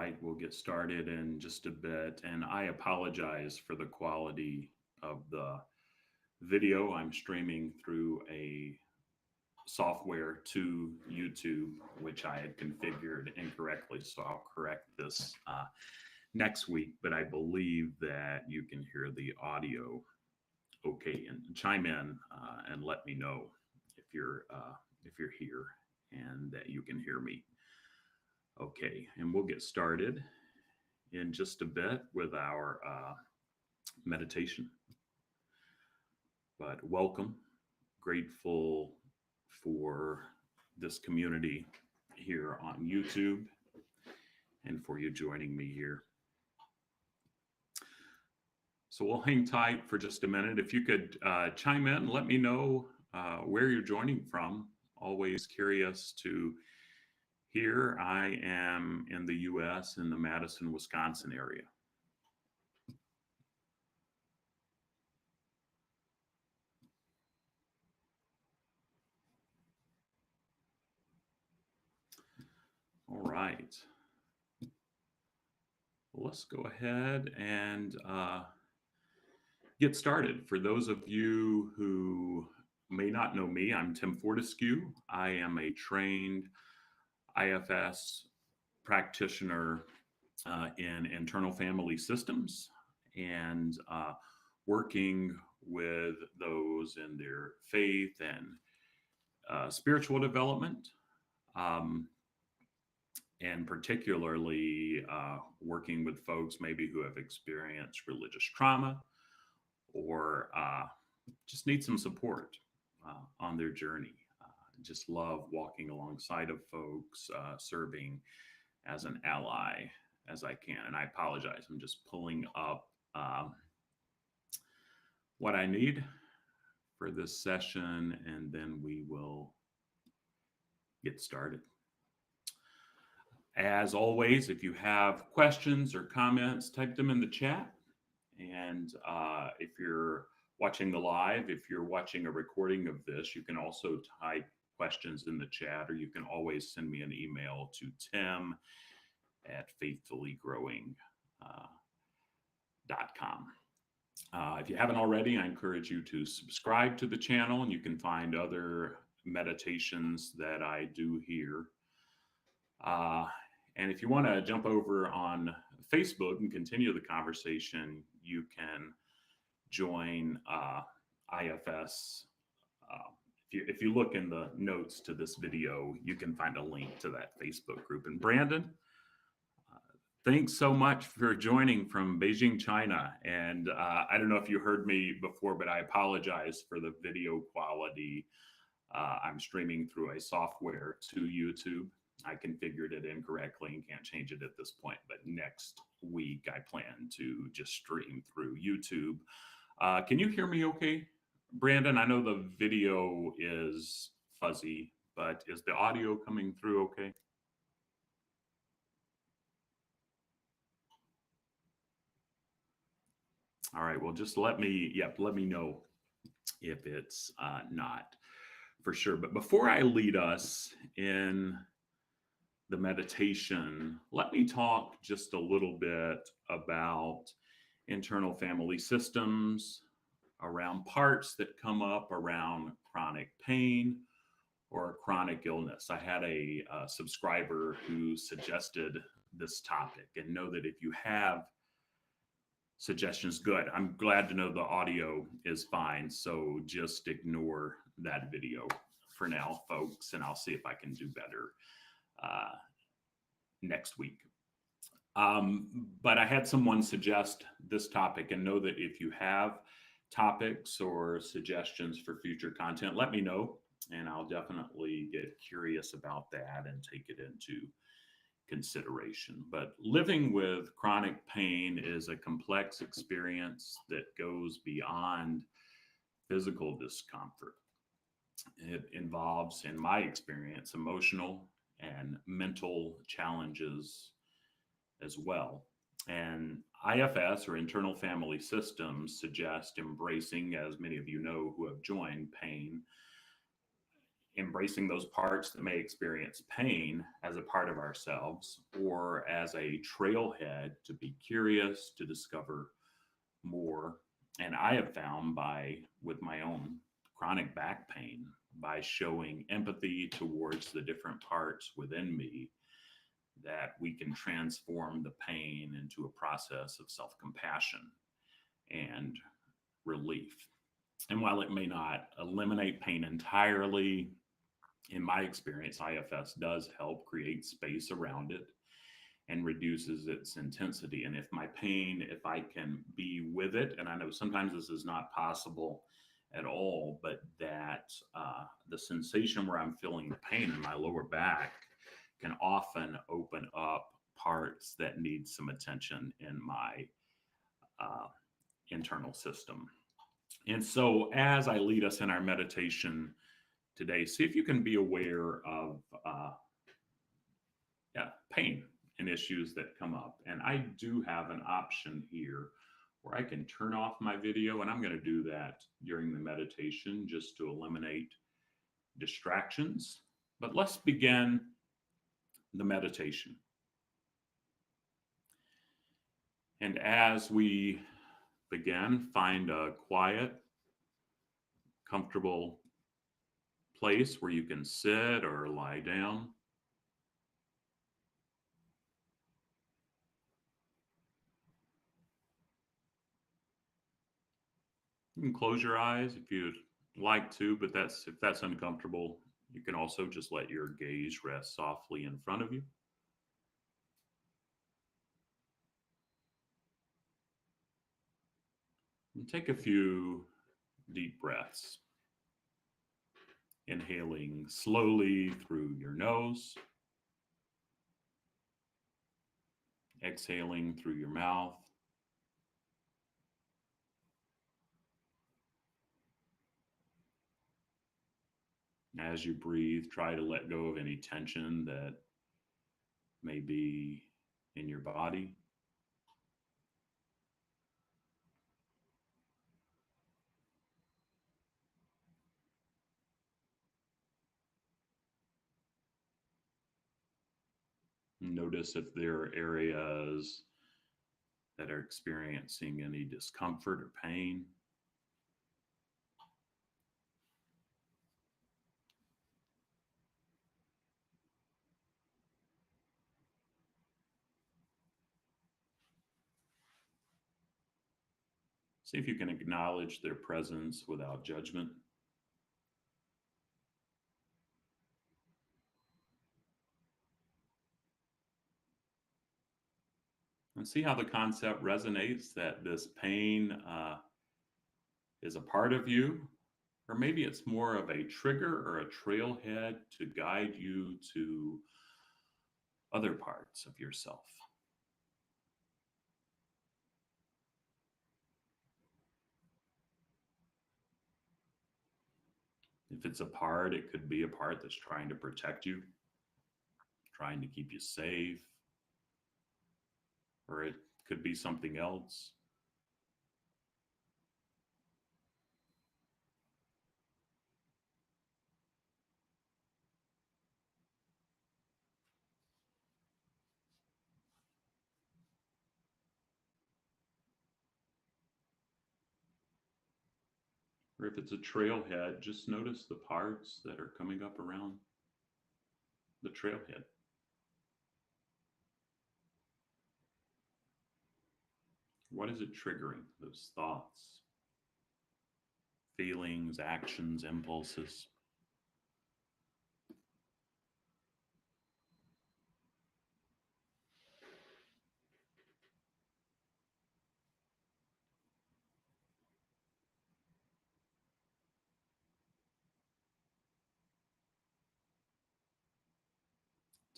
right, we'll get started in just a bit. And I apologize for the quality of the video. I'm streaming through a software to YouTube, which I had configured incorrectly. So I'll correct this next week. But I believe that you can hear the audio okay, and chime in and let me know if you're here and that you can hear me. Okay, and we'll get started in just a bit with our meditation. But welcome, grateful for this community here on YouTube and for you joining me here. So we'll hang tight for just a minute. If you could chime in, let me know where you're joining from. Always curious to hear. I am in the U.S. in the Madison, Wisconsin area. All right. Well, let's go ahead and get started. For those of you who may not know me, I'm Tim Fortescue. I am a trained IFS practitioner in internal family systems and working with those in their faith and spiritual development. And particularly working with folks maybe who have experienced religious trauma or just need some support on their journey. Just love walking alongside of folks, serving as an ally as I can. And I apologize, I'm just pulling up what I need for this session, and then we will get started. As always, if you have questions or comments, type them in the chat. And if you're watching the live, if you're watching a recording of this, you can also type questions in the chat, or you can always send me an email to tim@faithfullygrowing.com. If you haven't already, I encourage you to subscribe to the channel, and you can find other meditations that I do here. And if you want to jump over on Facebook and continue the conversation, you can join IFS. If you look in the notes to this video, you can find a link to that Facebook group. And Brandon, thanks so much for joining from Beijing, China. And I don't know if you heard me before, but I apologize for the video quality. I'm streaming through a software to YouTube. I configured it incorrectly and can't change it at this point, but next week I plan to just stream through YouTube. Can you hear me okay, Brandon? I know the video is fuzzy, but is the audio coming through okay? All right, well, just let me know if it's not for sure. But before I lead us in the meditation, let me talk just a little bit about internal family systems, around parts that come up around chronic pain or chronic illness. I had a subscriber who suggested this topic, and know that if you have suggestions, good. I'm glad to know the audio is fine, so just ignore that video for now, folks, and I'll see if I can do better next week. But I had someone suggest this topic, and know that if you have topics or suggestions for future content, let me know, and I'll definitely get curious about that and take it into consideration. But living with chronic pain is a complex experience that goes beyond physical discomfort. It involves, in my experience, emotional and mental challenges as well. And IFS, or internal family systems, suggest embracing, as many of you know who have joined, pain, embracing those parts that may experience pain as a part of ourselves or as a trailhead to be curious, to discover more. And I have found with my own chronic back pain, by showing empathy towards the different parts within me, that we can transform the pain into a process of self compassion and relief. And while it may not eliminate pain entirely, in my experience, IFS does help create space around it and reduces its intensity. And if my pain, if I can be with it, and I know sometimes this is not possible at all, but that the sensation where I'm feeling the pain in my lower back can often open up parts that need some attention in my uh, internal system. And so, as I lead us in our meditation today, see if you can be aware of pain and issues that come up. And I do have an option here where I can turn off my video, and I'm going to do that during the meditation just to eliminate distractions. But let's begin the meditation. And as we begin, find a quiet, comfortable place where you can sit or lie down. You can close your eyes if you'd like to, but if that's uncomfortable, you can also just let your gaze rest softly in front of you. And take a few deep breaths, inhaling slowly through your nose, exhaling through your mouth. As you breathe, try to let go of any tension that may be in your body. Notice if there are areas that are experiencing any discomfort or pain. See if you can acknowledge their presence without judgment. And see how the concept resonates that this pain is a part of you, or maybe it's more of a trigger or a trailhead to guide you to other parts of yourself. If it's a part, it could be a part that's trying to protect you, trying to keep you safe, or it could be something else. Or if it's a trailhead, just notice the parts that are coming up around the trailhead. What is it triggering? Those thoughts, feelings, actions, impulses.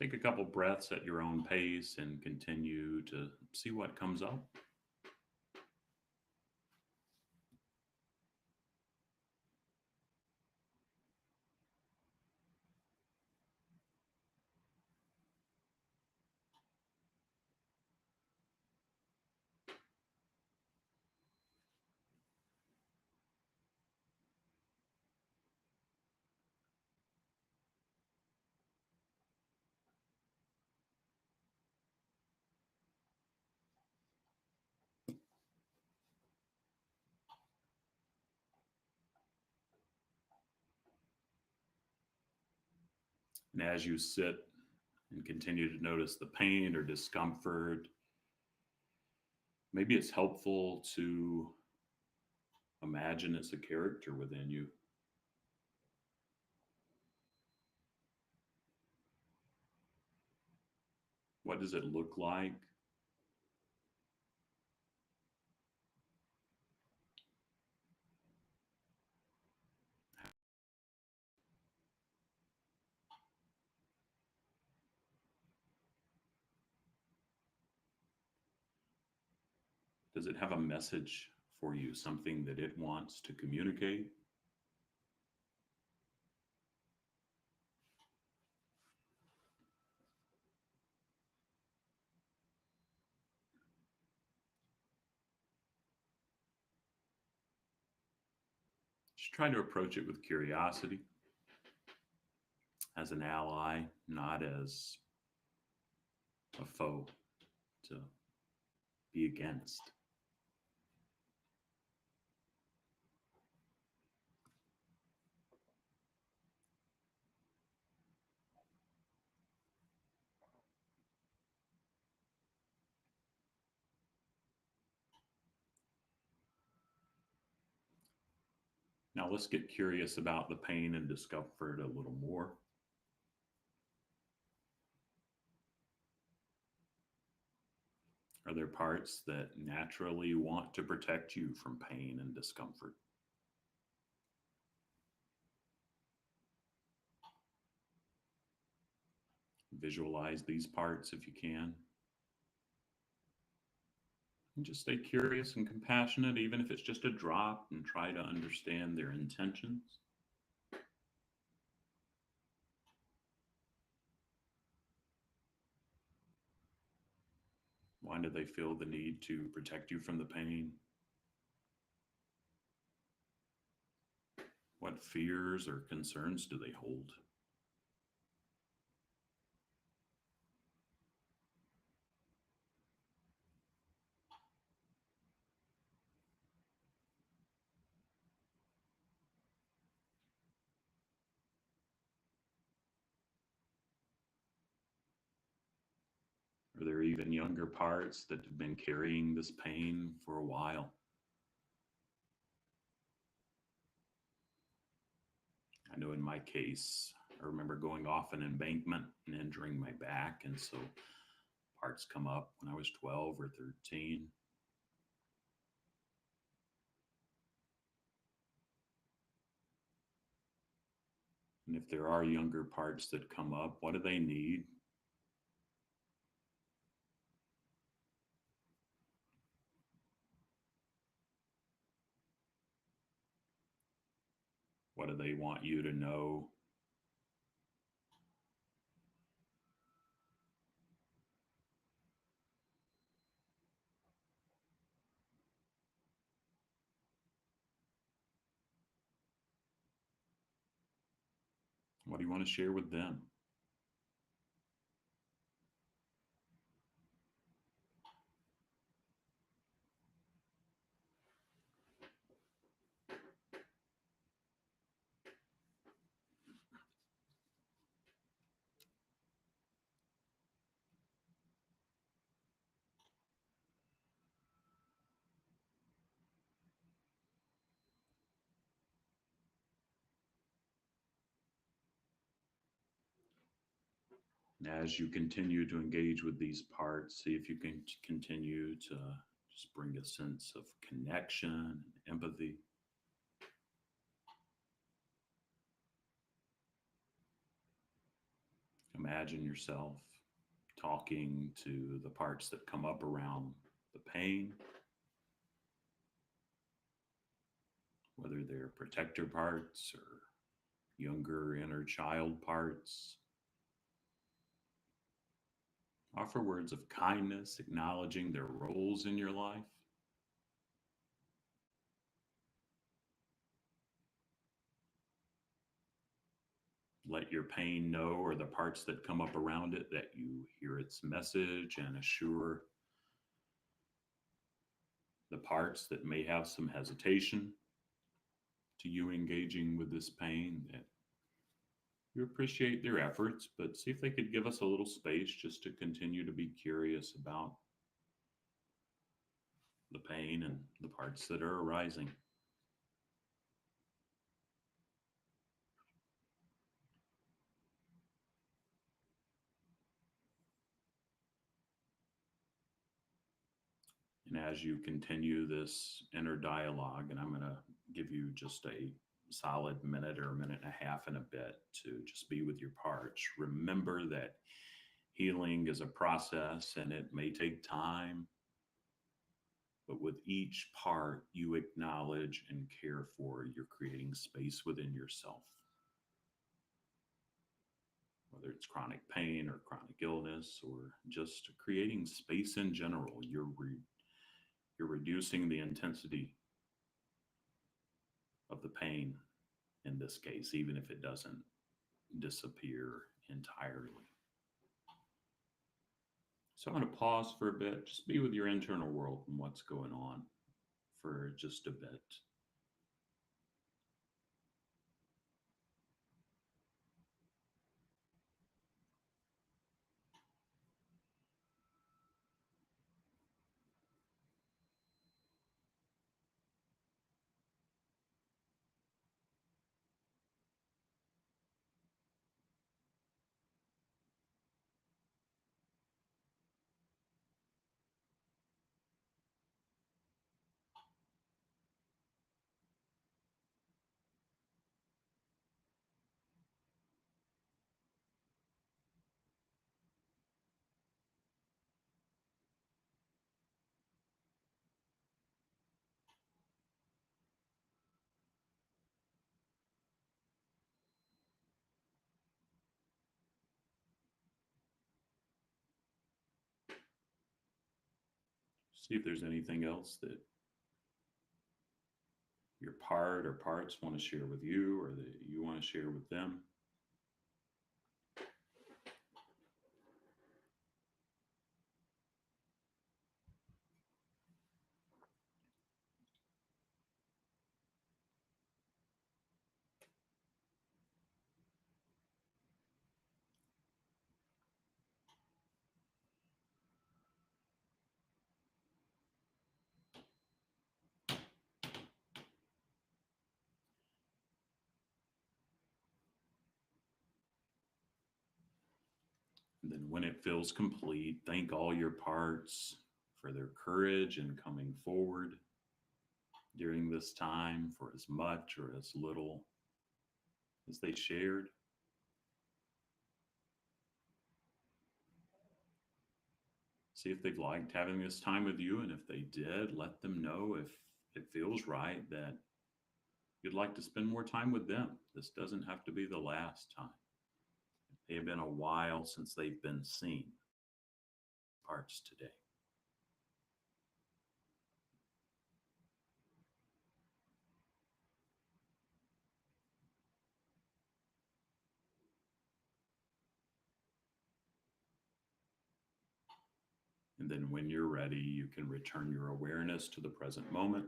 Take a couple breaths at your own pace and continue to see what comes up. And as you sit and continue to notice the pain or discomfort, maybe it's helpful to imagine it's a character within you. What does it look like? Does it have a message for you, something that it wants to communicate? Just try to approach it with curiosity, as an ally, not as a foe to be against. Now let's get curious about the pain and discomfort a little more. Are there parts that naturally want to protect you from pain and discomfort? Visualize these parts if you can. And just stay curious and compassionate, even if it's just a drop, and try to understand their intentions. Why do they feel the need to protect you from the pain? What fears or concerns do they hold? Are there even younger parts that have been carrying this pain for a while? I know in my case, I remember going off an embankment and injuring my back. And so parts come up when I was 12 or 13. And if there are younger parts that come up, what do they need? What do they want you to know? What do you want to share with them? As you continue to engage with these parts, see if you can continue to just bring a sense of connection, empathy. Imagine yourself talking to the parts that come up around the pain, whether they're protector parts or younger inner child parts. Offer words of kindness, acknowledging their roles in your life. Let your pain know, or the parts that come up around it, that you hear its message, and assure the parts that may have some hesitation to you engaging with this pain that You appreciate their efforts, but see if they could give us a little space just to continue to be curious about the pain and the parts that are arising. And as you continue this inner dialogue, and I'm going to give you just a solid minute or a minute and a half and a bit to just be with your parts, remember that healing is a process and it may take time, but with each part you acknowledge and care for, you're creating space within yourself. Whether it's chronic pain or chronic illness or just creating space in general, you're reducing the intensity of the pain in this case, even if it doesn't disappear entirely. So I'm going to pause for a bit, just be with your internal world and what's going on for just a bit. See if there's anything else that your part or parts want to share with you or that you want to share with them. And then when it feels complete, thank all your parts for their courage in coming forward during this time for as much or as little as they shared. See if they've liked having this time with you. And if they did, let them know if it feels right that you'd like to spend more time with them. This doesn't have to be the last time. It may have been a while since they've been seen. Parts today. And then when you're ready, you can return your awareness to the present moment.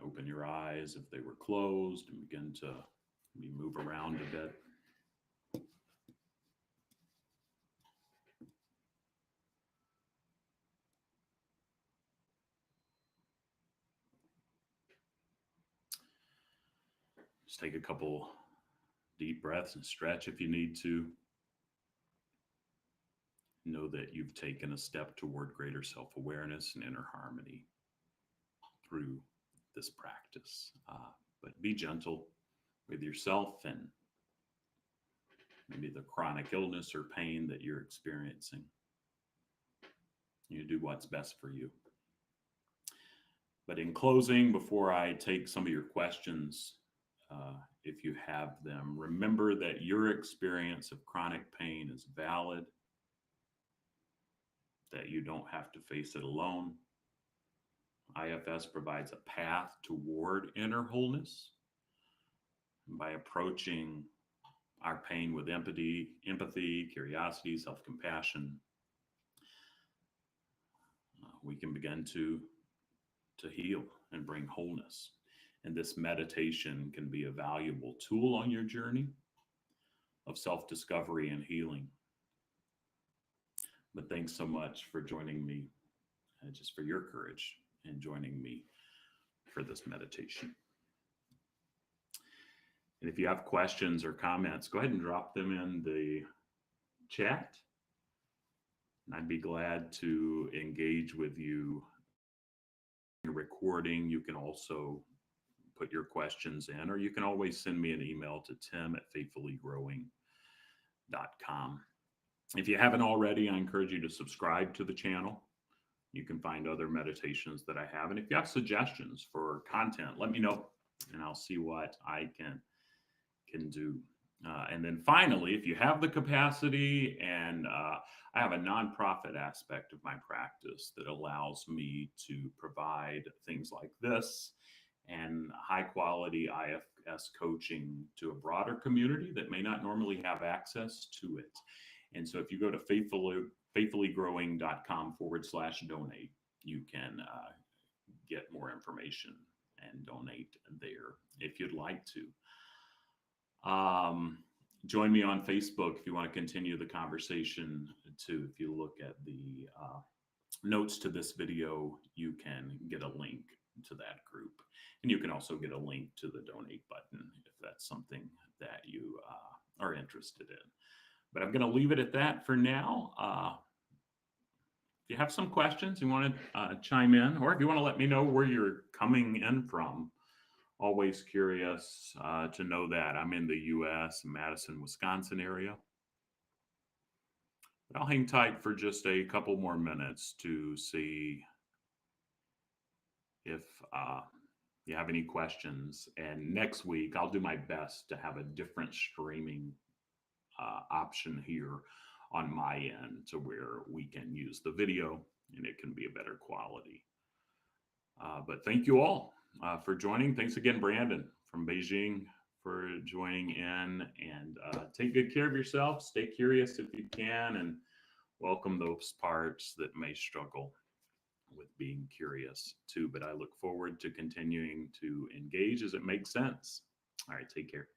Open your eyes if they were closed and begin to maybe move around a bit. Just take a couple deep breaths and stretch if you need to. Know that you've taken a step toward greater self-awareness and inner harmony through this practice. But be gentle with yourself and maybe the chronic illness or pain that you're experiencing. You do what's best for you. But in closing, before I take some of your questions, if you have them, remember that your experience of chronic pain is valid, that you don't have to face it alone. IFS provides a path toward inner wholeness by approaching our pain with empathy, curiosity, self-compassion. We can begin to heal and bring wholeness. And this meditation can be a valuable tool on your journey of self-discovery and healing. But thanks so much for joining me, just for your courage and joining me for this meditation. And if you have questions or comments, go ahead and drop them in the chat. And I'd be glad to engage with you. Recording, you can also put your questions in, or you can always send me an email to tim@faithfullygrowing.com. If you haven't already, I encourage you to subscribe to the channel. You can find other meditations that I have. And if you have suggestions for content, let me know, and I'll see what I can do. And then finally, if you have the capacity, and I have a nonprofit aspect of my practice that allows me to provide things like this and high quality IFS coaching to a broader community that may not normally have access to it. And so if you go to faithfullygrowing.com/donate, you can get more information and donate there if you'd like to. Join me on Facebook if you want to continue the conversation too. If you look at the notes to this video, you can get a link to that group. And you can also get a link to the donate button if that's something that you are interested in. But I'm going to leave it at that for now. If you have some questions, you want to chime in, or if you want to let me know where you're coming in from, always curious to know that. I'm in the U.S., Madison, Wisconsin area. But I'll hang tight for just a couple more minutes to see if you have any questions. And next week, I'll do my best to have a different streaming option here on my end to where we can use the video and it can be a better quality. But thank you all for joining. Thanks again, Brandon from Beijing, for joining in. And take good care of yourself. Stay curious if you can, and welcome those parts that may struggle with being curious too. But I look forward to continuing to engage as it makes sense. All right, take care.